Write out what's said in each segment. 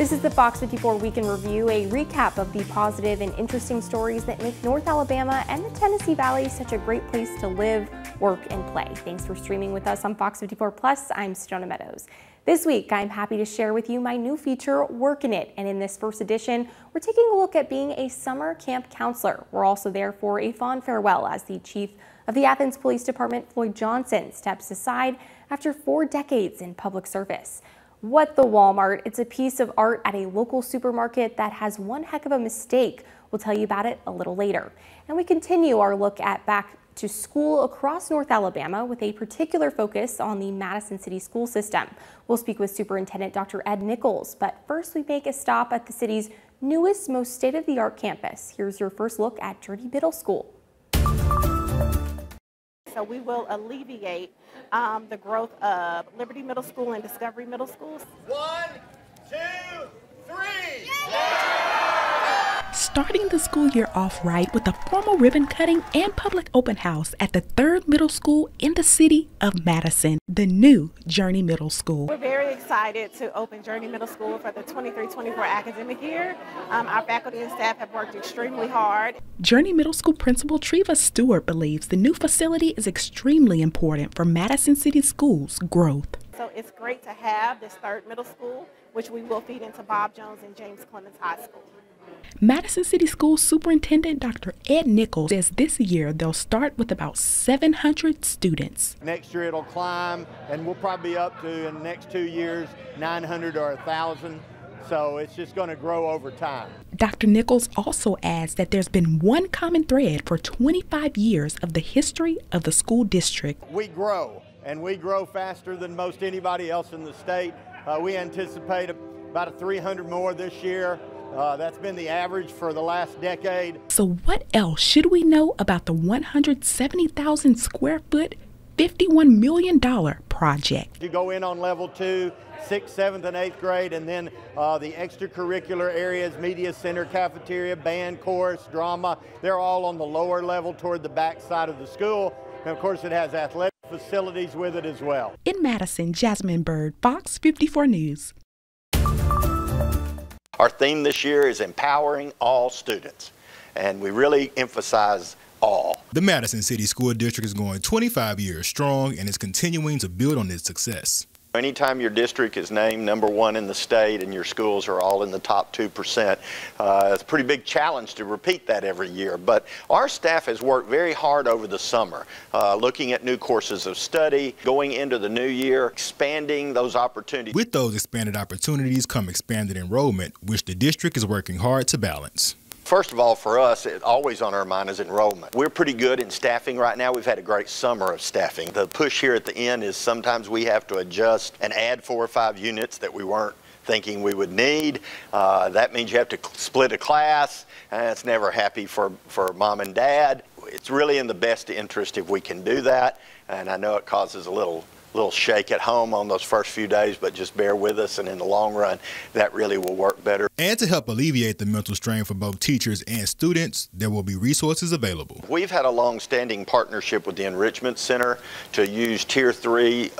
This is the Fox 54 Week in Review, a recap of the positive and interesting stories that make North Alabama and the Tennessee Valley such a great place to live, work, and play. Thanks for streaming with us on Fox 54 Plus. I'm Stonah Meadows. This week, I'm happy to share with you my new feature, Workin' It. And in this first edition, we're taking a look at being a summer camp counselor. We're also there for a fond farewell as the chief of the Athens Police Department, Floyd Johnson, steps aside after 4 decades in public service. What the Walmart? It's a piece of art at a local supermarket that has one heck of a mistake. We'll tell you about it a little later. And we continue our look at back to school across North Alabama with a particular focus on the Madison City school system. We'll speak with Superintendent Dr. Ed Nichols, but first we make a stop at the city's newest, most state-of-the-art campus. Here's your first look at Journey Middle School. So we will alleviate the growth of Liberty Middle School and Discovery Middle Schools. 1, 2, 3! Starting the school year off right with a formal ribbon cutting and public open house at the 3rd middle school in the city of Madison, the new Journey Middle School. We're very excited to open Journey Middle School for the 23-24 academic year. Our faculty and staff have worked extremely hard. Journey Middle School Principal Treva Stewart believes the new facility is extremely important for Madison City Schools' growth. So it's great to have this 3rd middle school, which we will feed into Bob Jones and James Clemens High School. Madison City Schools Superintendent Dr. Ed Nichols says this year they'll start with about 700 students. Next year it'll climb, and we'll probably be up to, in the next 2 years, 900 or 1,000. So it's just going to grow over time. Dr. Nichols also adds that there's been one common thread for 25 years of the history of the school district. We grow, and we grow faster than most anybody else in the state. We anticipate about 300 more this year. That's been the average for the last decade. So what else should we know about the 170,000 square foot, $51 million project? You go in on level 2, 6th, 7th, and 8th grade, and then the extracurricular areas, media center, cafeteria, band, chorus, drama, they're all on the lower level toward the back side of the school. And of course it has athletic facilities with it as well. In Madison, Jasmine Bird, Fox 54 News. Our theme this year is empowering all students, and we really emphasize all. The Madison City School District is going 25 years strong and is continuing to build on its success. Anytime your district is named #1 in the state and your schools are all in the top 2%, it's a pretty big challenge to repeat that every year. But our staff has worked very hard over the summer, looking at new courses of study, going into the new year, expanding those opportunities. With those expanded opportunities come expanded enrollment, which the district is working hard to balance. First of all, for us, always on our mind is enrollment. We're pretty good in staffing right now. We've had a great summer of staffing. The push here at the end is sometimes we have to adjust and add 4 or 5 units that we weren't thinking we would need. That means you have to split a class, and it's never happy for mom and dad. It's really in the best interest if we can do that, and I know it causes a little shake at home on those first few days, but just bear with us, and in the long run, that really will work better. And to help alleviate the mental strain for both teachers and students, there will be resources available. We've had a long-standing partnership with the Enrichment Center to use Tier 3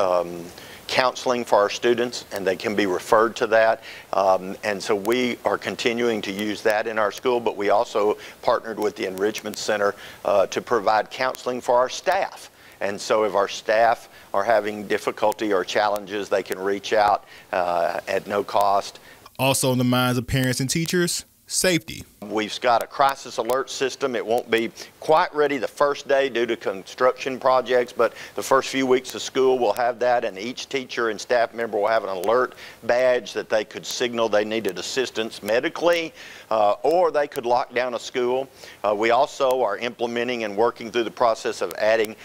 counseling for our students, and they can be referred to that. And so we are continuing to use that in our school, but we also partnered with the Enrichment Center to provide counseling for our staff. And so if our staff are having difficulty or challenges, they can reach out at no cost. Also in the minds of parents and teachers, safety. We've got a crisis alert system. It won't be quite ready the first day due to construction projects, but the first few weeks of school will have that, and each teacher and staff member will have an alert badge that they could signal they needed assistance medically, or they could lock down a school. We also are implementing and working through the process of adding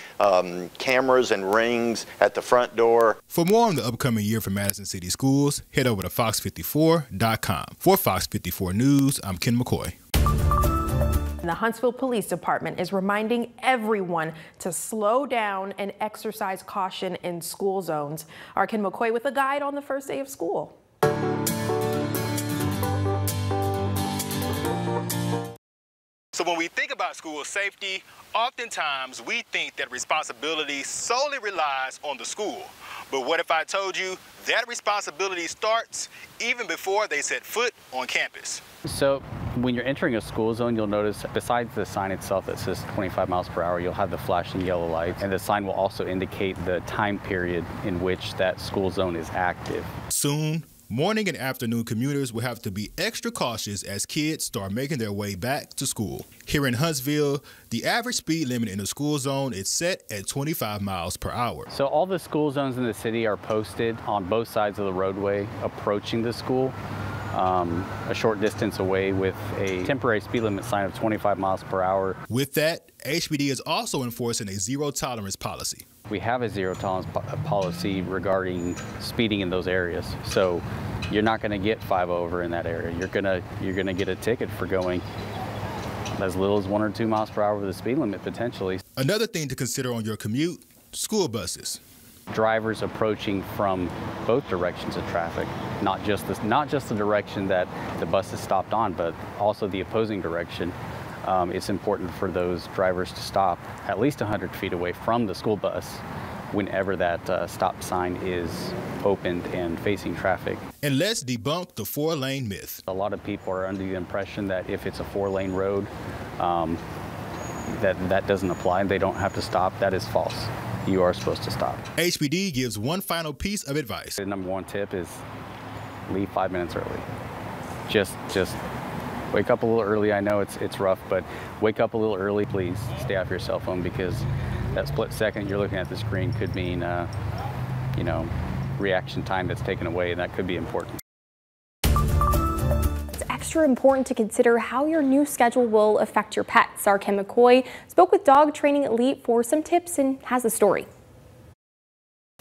cameras and rings at the front door. For more on the upcoming year for Madison City Schools, head over to fox54.com. For Fox 54 News, I'm Ken McCoy. The Huntsville Police Department is reminding everyone to slow down and exercise caution in school zones. Our Ken McCoy with a guide on the first day of school. So when we think about school safety, oftentimes we think that responsibility solely relies on the school. But what if I told you that responsibility starts even before they set foot on campus? So when you're entering a school zone, you'll notice besides the sign itself that says 25 miles per hour, you'll have the flashing yellow lights, and the sign will also indicate the time period in which that school zone is active. Soon, morning and afternoon commuters will have to be extra cautious as kids start making their way back to school. Here in Huntsville, the average speed limit in the school zone is set at 25 miles per hour. So all the school zones in the city are posted on both sides of the roadway approaching the school, a short distance away with a temporary speed limit sign of 25 miles per hour. With that, HPD is also enforcing a zero tolerance policy. We have a zero tolerance policy regarding speeding in those areas. So you're not going to get 5 over in that area. You're gonna get a ticket for going as little as 1 or 2 miles per hour over the speed limit potentially. Another thing to consider on your commute, school buses. Drivers approaching from both directions of traffic, not just the direction that the bus is stopped on, but also the opposing direction. It's important for those drivers to stop at least 100 feet away from the school bus whenever that stop sign is opened and facing traffic. And let's debunk the 4-lane myth. A lot of people are under the impression that if it's a 4-lane road, that doesn't apply and they don't have to stop. That is false. You are supposed to stop. HPD gives one final piece of advice. The number one tip is leave 5 minutes early. Just wake up a little early. I know it's rough, but wake up a little early. Please stay off your cell phone because that split second you're looking at the screen could mean, reaction time that's taken away, and that could be important. It's extra important to consider how your new schedule will affect your pets. Our Kim McCoy spoke with Dog Training Elite for some tips and has a story.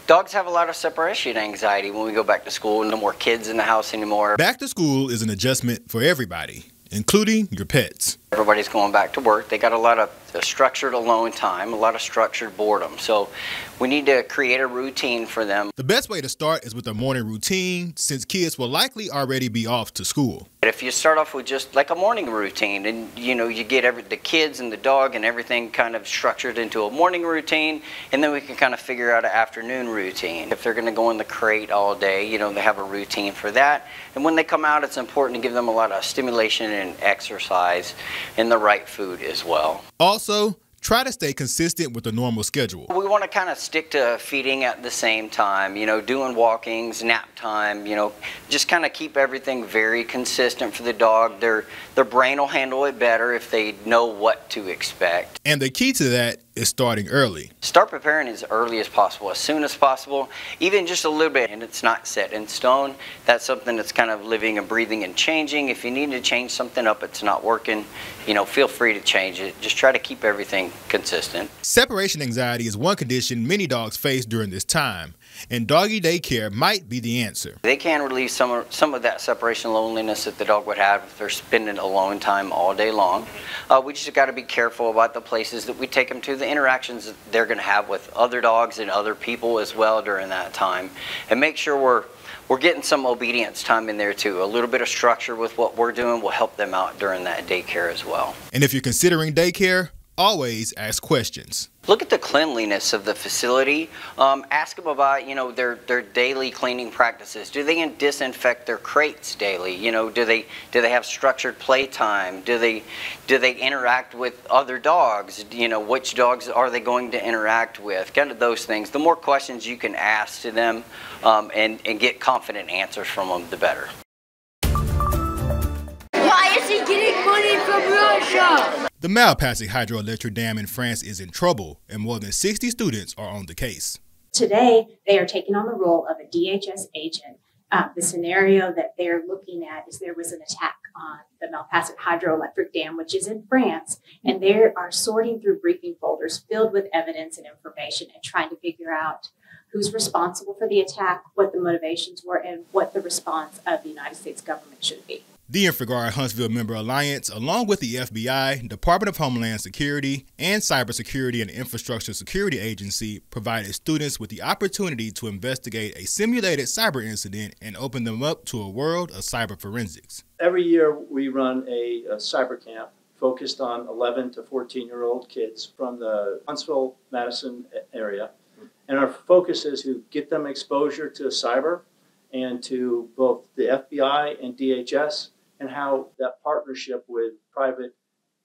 Dogs have a lot of separation anxiety when we go back to school. No more kids in the house anymore. Back to school is an adjustment for everybody, including your pets. Everybody's going back to work. They got a lot of structured alone time, a lot of structured boredom. So we need to create a routine for them. The best way to start is with a morning routine, since kids will likely already be off to school. But if you start off with just like a morning routine, and you get the kids and the dog and everything kind of structured into a morning routine, and then we can kind of figure out an afternoon routine. If they're going to go in the crate all day, they have a routine for that. And when they come out, it's important to give them a lot of stimulation and exercise and the right food as well. Also, try to stay consistent with the normal schedule. We want to kind of stick to feeding at the same time, doing walkings, nap time, just kind of keep everything very consistent for the dog. Their brain will handle it better if they know what to expect. And the key to that is starting early. Start preparing as early as possible, as soon as possible, even just a little bit, and it's not set in stone. That's something that's kind of living and breathing and changing. If you need to change something up, it's not working, feel free to change it. Just try to keep everything consistent. Separation anxiety is one condition many dogs face during this time, and doggy daycare might be the answer. They can relieve some of that separation loneliness that the dog would have if they're spending alone time all day long. We just got to be careful about the places that we take them to, the interactions that they're going to have with other dogs and other people as well during that time, and make sure we're getting some obedience time in there too. A little bit of structure with what we're doing will help them out during that daycare as well. And if you're considering daycare, always ask questions. Look at the cleanliness of the facility. Ask them about, their daily cleaning practices. Do they disinfect their crates daily? Do they have structured playtime? Do they interact with other dogs? Which dogs are they going to interact with? Kind of those things. The more questions you can ask to them and get confident answers from them, the better. Why is he getting money from Russia? The Malpasig hydroelectric dam in France is in trouble, and more than 60 students are on the case. Today, they are taking on the role of a DHS agent. The scenario that they're looking at is there was an attack on the Malpasig hydroelectric dam, which is in France, and they are sorting through briefing folders filled with evidence and information and trying to figure out who's responsible for the attack, what the motivations were, and what the response of the United States government should be. The InfraGard Huntsville Member Alliance, along with the FBI, Department of Homeland Security, and Cybersecurity and Infrastructure Security Agency, provided students with the opportunity to investigate a simulated cyber incident and open them up to a world of cyber forensics. Every year we run a cyber camp focused on 11 to 14-year-old kids from the Huntsville, Madison area. And our focus is to get them exposure to cyber and to both the FBI and DHS, and how that partnership with private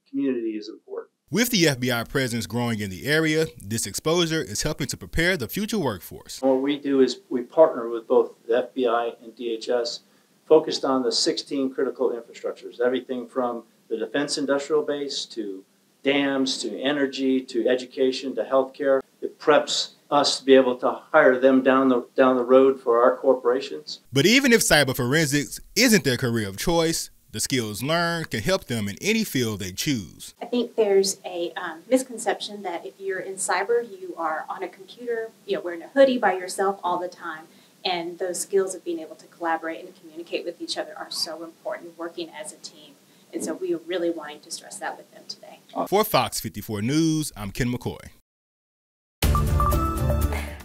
community is important. With the FBI presence growing in the area, this exposure is helping to prepare the future workforce. What we do is we partner with both the FBI and DHS, focused on the 16 critical infrastructures, everything from the defense industrial base to dams to energy to education to healthcare. It preps us to be able to hire them down the road for our corporations. But even if cyber forensics isn't their career of choice, the skills learned can help them in any field they choose. I think there's a misconception that if you're in cyber, you are on a computer, wearing a hoodie by yourself all the time. And those skills of being able to collaborate and communicate with each other are so important, working as a team. And so we are really wanting to stress that with them today. For Fox 54 News, I'm Ken McCoy.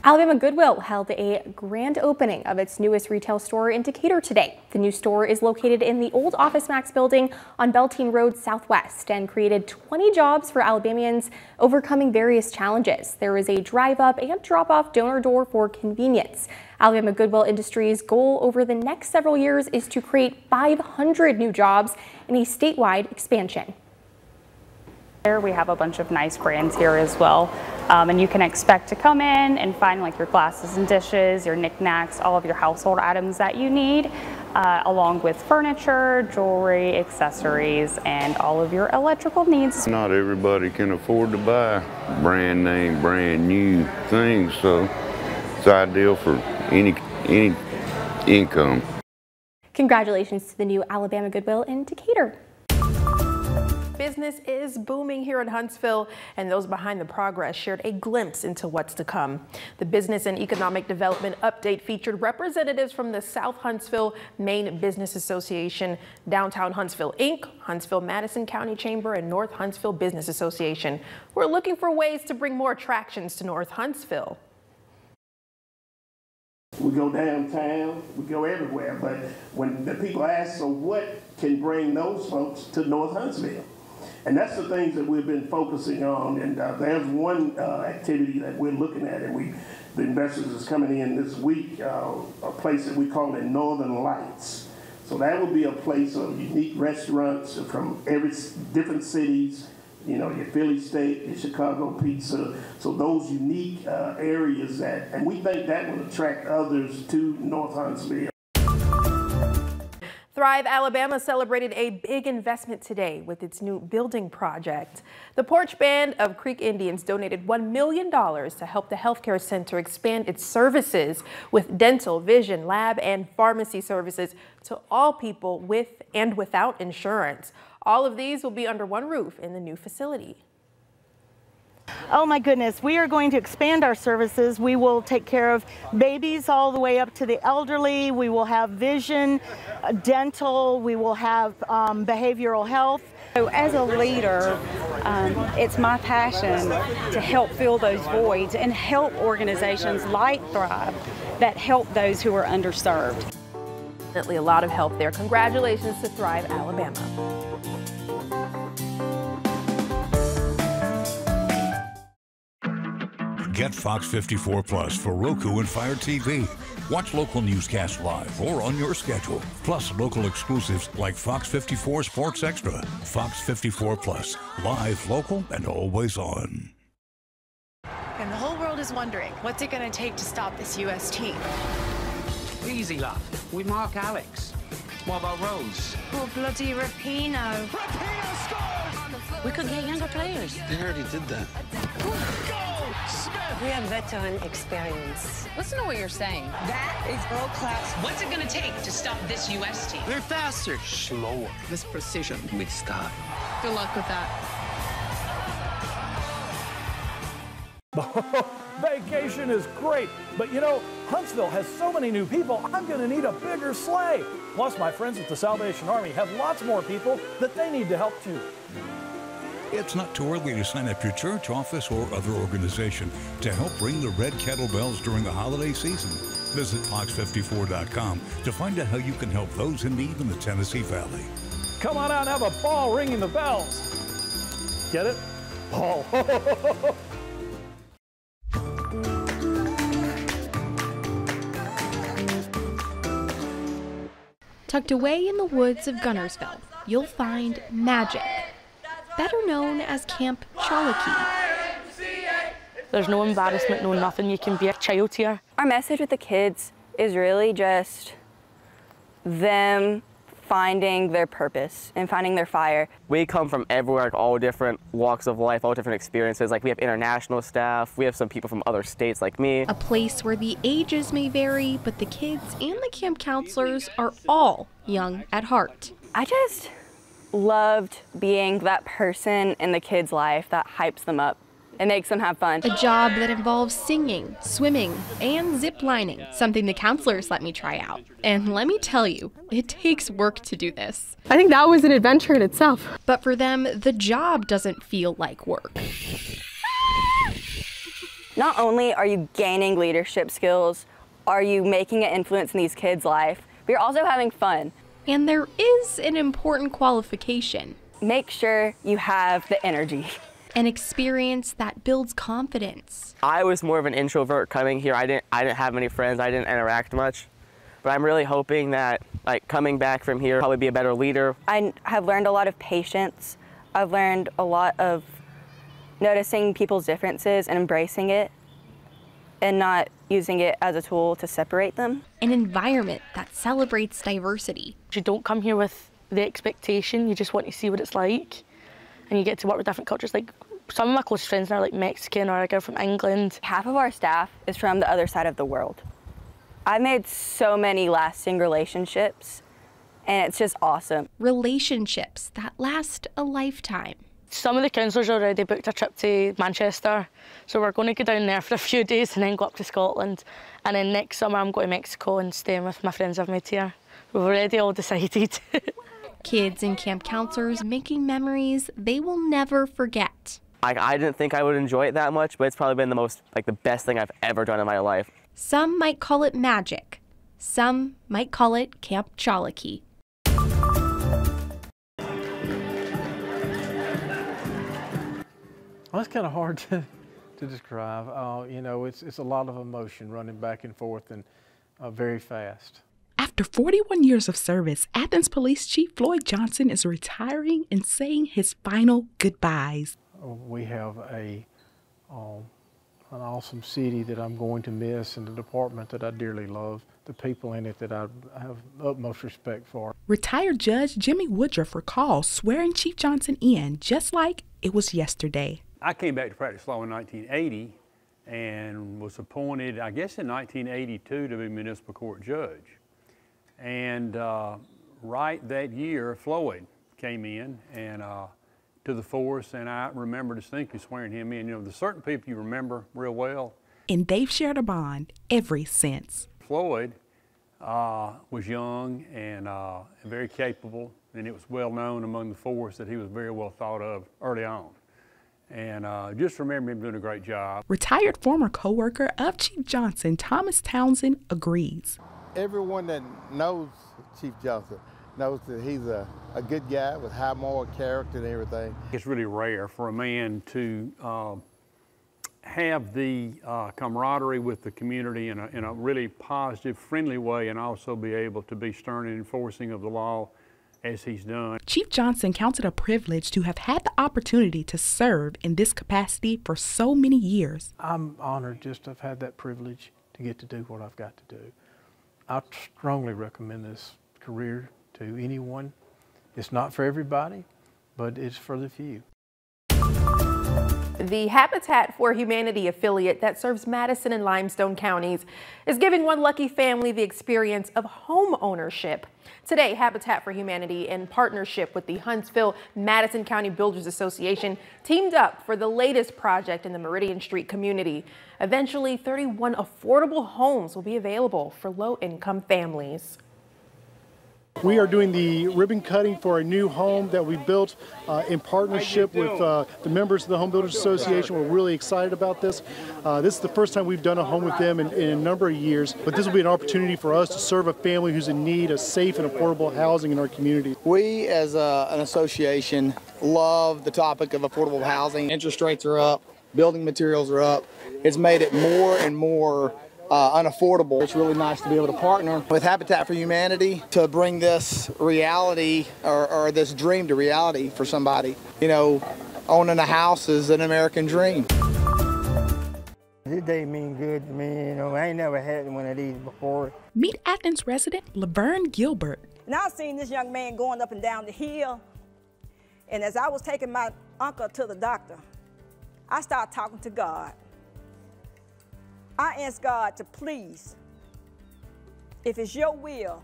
Alabama Goodwill held a grand opening of its newest retail store in Decatur today. The new store is located in the old Office Max building on Beltane Road Southwest and created 20 jobs for Alabamians overcoming various challenges. There is a drive-up and drop-off donor door for convenience. Alabama Goodwill Industries' goal over the next several years is to create 500 new jobs in a statewide expansion. We have a bunch of nice brands here as well, and you can expect to come in and find like your glasses and dishes, your knickknacks, all of your household items that you need, along with furniture, jewelry, accessories, and all of your electrical needs. Not everybody can afford to buy brand name, brand new things, so it's ideal for any income. Congratulations to the new Alabama Goodwill in Decatur. Business is booming here in Huntsville, and those behind the progress shared a glimpse into what's to come. The Business and Economic Development Update featured representatives from the South Huntsville Maine Business Association, Downtown Huntsville Inc., Huntsville Madison County Chamber, and North Huntsville Business Association. We're looking for ways to bring more attractions to North Huntsville. We go downtown, we go everywhere, but when the people ask, so what can bring those folks to North Huntsville? And that's the things that we've been focusing on, and there's one activity that we're looking at, and the investors is coming in this week, a place that we call it Northern Lights. So that will be a place of unique restaurants from different cities, your Philly steak, your Chicago pizza, so those unique areas and we think that will attract others to North Huntsville. Thrive Alabama celebrated a big investment today with its new building project. The Porch Band of Creek Indians donated $1 million to help the healthcare center expand its services with dental, vision, lab, and pharmacy services to all people with and without insurance. All of these will be under one roof in the new facility. Oh my goodness, we are going to expand our services. We will take care of babies all the way up to the elderly. We will have vision, dental, we will have behavioral health. So as a leader, it's my passion to help fill those voids and help organizations like Thrive that help those who are underserved. Definitely a lot of help there. Congratulations to Thrive Alabama. Get Fox 54 Plus for Roku and Fire TV. Watch local newscasts live or on your schedule. Plus local exclusives like Fox 54 Sports Extra. Fox 54 Plus. Live, local, and always on. And the whole world is wondering, what's it going to take to stop this U.S. team? Easy, love. We mark Alex. What about Rose? Oh, bloody Rapinoe. Rapinoe scores! We could get younger players. They already did that. We have veteran experience. Listen to what you're saying. That is world class. What's it going to take to stop this U.S. team? They're faster. Slower. This precision. With style. Good luck with that. Vacation is great, but Huntsville has so many new people, I'm going to need a bigger sleigh. Plus, my friends at the Salvation Army have lots more people that they need to help too. It's not too early to sign up your church, office, or other organization to help ring the red kettlebells during the holiday season. Visit fox54.com to find out how you can help those in need in the Tennessee Valley. Come on out and have a ball ringing the bells. Get it? Ball. Tucked away in the woods of Gunnersville, you'll find Magic, better known as Camp Chalakee. There's no embarrassment, no nothing. You can be a child here. Our message with the kids is really just them finding their purpose and finding their fire. We come from everywhere, like all different walks of life, all different experiences. Like we have international staff, we have some people from other states like me. A place where the ages may vary, but the kids and the camp counselors are all young at heart. I just loved being that person in the kids' life that hypes them up. It makes them have fun. A job that involves singing, swimming, and zip lining, something the counselors let me try out. And let me tell you, it takes work to do this. I think that was an adventure in itself. But for them, the job doesn't feel like work. Not only are you gaining leadership skills, are you making an influence in these kids' life, but you're also having fun. And there is an important qualification. Make sure you have the energy. An experience that builds confidence. I was more of an introvert coming here. I didn't have many friends. I didn't interact much. But I'm really hoping that coming back from here, I'll probably be a better leader. I have learned a lot of patience. I've learned a lot of noticing people's differences and embracing it and not using it as a tool to separate them. An environment that celebrates diversity. You don't come here with the expectation, you just want to see what it's like. And you get to work with different cultures. Like some of my close friends are like Mexican or a girl from England. Half of our staff is from the other side of the world. I've made so many lasting relationships, and it's just awesome. Relationships that last a lifetime. Some of the counsellors already booked a trip to Manchester, so we're going to go down there for a few days and then go up to Scotland. And then next summer I'm going to Mexico and staying with my friends I've made here. We've already all decided. Kids and camp counselors making memories they will never forget. I didn't think I would enjoy it that much, but it's probably been the best thing I've ever done in my life. Some might call it magic. Some might call it Camp Chalakee. Well, it's kind of hard to describe. You know, it's a lot of emotion running back and forth and very fast. After 41 years of service, Athens Police Chief Floyd Johnson is retiring and saying his final goodbyes. We have an awesome city that I'm going to miss and the department that I dearly love, the people in it that I have utmost respect for. Retired Judge Jimmy Woodruff recalls swearing Chief Johnson in just like it was yesterday. I came back to practice law in 1980 and was appointed, I guess in 1982, to be municipal court judge. And right that year, Floyd came in and to the force, and I remember distinctly swearing him in. You know, there's certain people you remember real well. And they've shared a bond ever since. Floyd was young and very capable, and it was well known among the force that he was very well thought of early on. And just remember him doing a great job. Retired former co-worker of Chief Johnson, Thomas Townsend, agrees. Everyone that knows Chief Johnson knows that he's a good guy with high moral character and everything. It's really rare for a man to have the camaraderie with the community in a really positive, friendly way, and also be able to be stern in enforcing of the law as he's done. Chief Johnson counts it a privilege to have had the opportunity to serve in this capacity for so many years. I'm honored just to have had that privilege to get to do what I've got to do. I strongly recommend this career to anyone. It's not for everybody, but it's for the few. The Habitat for Humanity affiliate that serves Madison and Limestone counties is giving one lucky family the experience of home ownership. Today, Habitat for Humanity, in partnership with the Huntsville-Madison County Builders Association, teamed up for the latest project in the Meridian Street community. Eventually, 31 affordable homes will be available for low-income families. We are doing the ribbon cutting for a new home that we built in partnership with the members of the Home Builders Association. We're really excited about this. This is the first time we've done a home with them in a number of years, but this will be an opportunity for us to serve a family who's in need of safe and affordable housing in our community. We, as an association, love the topic of affordable housing. Interest rates are up, building materials are up. It's made it more and more unaffordable. It's really nice to be able to partner with Habitat for Humanity to bring this reality or this dream to reality for somebody. You know, owning a house is an American dream. This day mean good to me, you know. I ain't never had one of these before. Meet Athens resident Laverne Gilbert. Now I seen this young man going up and down the hill, and as I was taking my uncle to the doctor, I started talking to God. I asked God to please, if it's your will,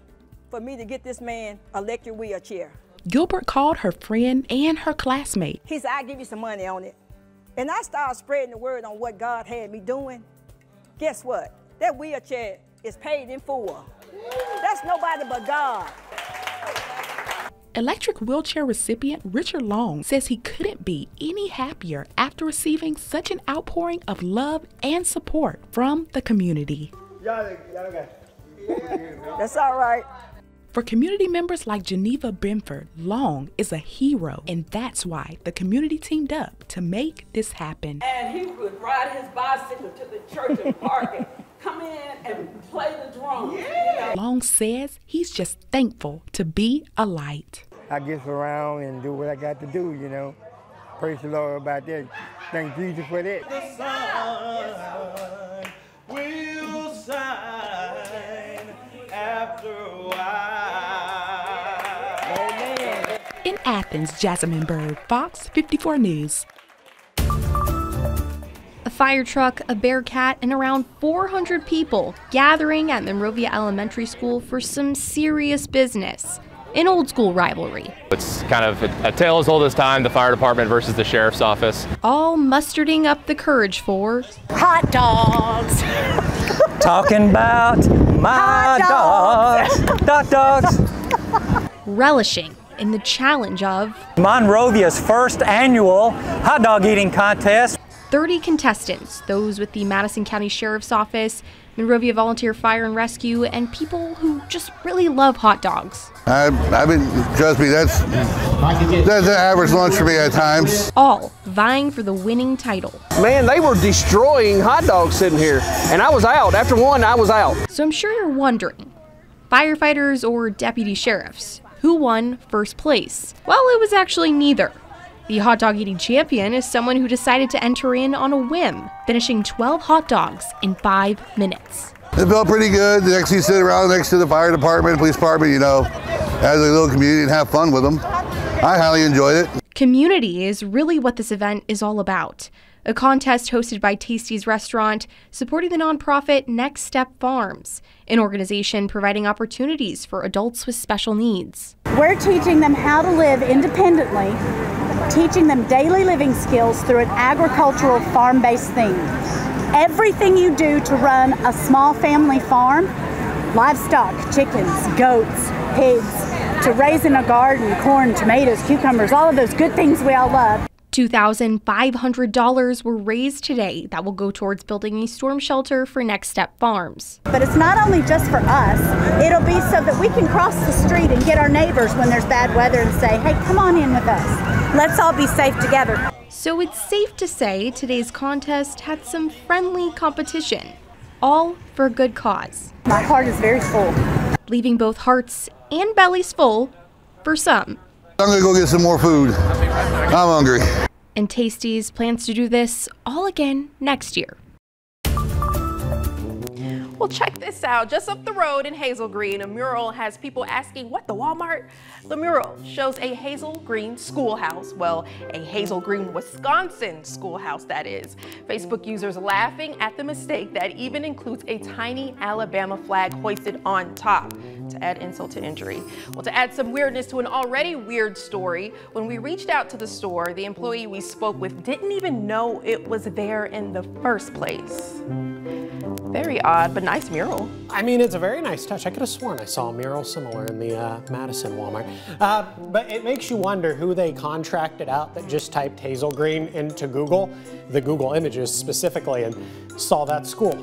for me to get this man an electric wheelchair. Gilbert called her friend and her classmate. He said, I'll give you some money on it. And I started spreading the word on what God had me doing. Guess what? That wheelchair is paid in full. That's nobody but God. Electric wheelchair recipient Richard Long says he couldn't be any happier after receiving such an outpouring of love and support from the community. That's all right. For community members like Geneva Benford, Long is a hero, and that's why the community teamed up to make this happen. And he would ride his bicycle to the church and park and come in and play the drums. Yeah. Long says he's just thankful to be a light. I get around and do what I got to do, you know. Praise the Lord about that. Thank Jesus for that. The sun will shine after a while. In Athens, Jasmine Bird, FOX54 News. A fire truck, a bearcat, and around 400 people gathering at Monrovia Elementary School for some serious business. An old school rivalry. It's kind of a tale as old as time, the fire department versus the sheriff's office. All mustarding up the courage for hot dogs. Talking about my dogs. Dogs. Relishing in the challenge of Monrovia's first annual hot dog eating contest. 30 contestants, those with the Madison County Sheriff's Office, Monrovia Volunteer Fire and Rescue, and people who just really love hot dogs. Trust me, that's an average lunch for me at times. All vying for the winning title. Man, they were destroying hot dogs sitting here, and I was out. After one, I was out. So I'm sure you're wondering, firefighters or deputy sheriffs, who won first place? Well, it was actually neither. The hot dog eating champion is someone who decided to enter in on a whim, finishing 12 hot dogs in 5 minutes. It felt pretty good. The next you sit around next to the fire department, police department, you know, as a little community and have fun with them. I highly enjoyed it. Community is really what this event is all about. A contest hosted by Tasty's Restaurant, supporting the nonprofit Next Step Farms, an organization providing opportunities for adults with special needs. We're teaching them how to live independently, teaching them daily living skills through an agricultural farm-based theme. Everything you do to run a small family farm, livestock, chickens, goats, pigs, to raising a garden, corn, tomatoes, cucumbers, all of those good things we all love. $2,500 were raised today that will go towards building a storm shelter for Next Step Farms. But it's not only just for us, it'll be so that we can cross the street and get our neighbors when there's bad weather and say, hey, come on in with us. Let's all be safe together. So it's safe to say today's contest had some friendly competition, all for a good cause. My heart is very full. Leaving both hearts and bellies full for some. I'm gonna go get some more food. I'm hungry. And Tasty's plans to do this all again next year. Well, check this out. Just up the road in Hazel Green, a mural has people asking, what, the Walmart? The mural shows a Hazel Green schoolhouse. Well, a Hazel Green, Wisconsin schoolhouse, that is. Facebook users laughing at the mistake that even includes a tiny Alabama flag hoisted on top, to add insult to injury. Well, to add some weirdness to an already weird story, when we reached out to the store, the employee we spoke with didn't even know it was there in the first place. Very odd, but nice mural. I mean, it's a very nice touch. I could have sworn I saw a mural similar in the Madison Walmart. But it makes you wonder who they contracted out that just typed Hazel Green into Google, the Google images specifically, and saw that school.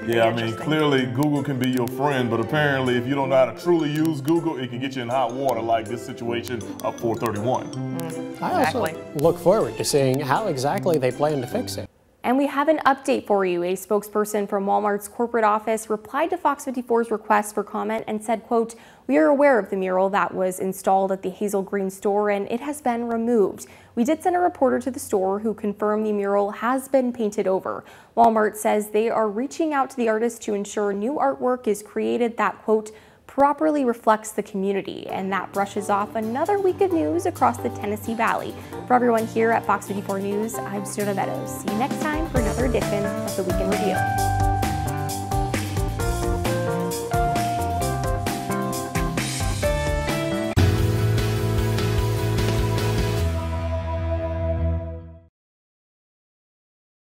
Yeah, I mean, clearly Google can be your friend, but apparently if you don't know how to truly use Google, it can get you in hot water like this situation of 431. I also look forward to seeing how exactly they plan to fix it. And we have an update for you. A spokesperson from Walmart's corporate office replied to Fox 54's request for comment and said, quote, "We are aware of the mural that was installed at the Hazel Green store and it has been removed. We did send a reporter to the store who confirmed the mural has been painted over." Walmart says they are reaching out to the artist to ensure new artwork is created that, quote, "properly reflects the community." And that brushes off another week of news across the Tennessee Valley. For everyone here at Fox 54 News, I'm Stonea Meadows. See you next time for another edition of the Week in Review.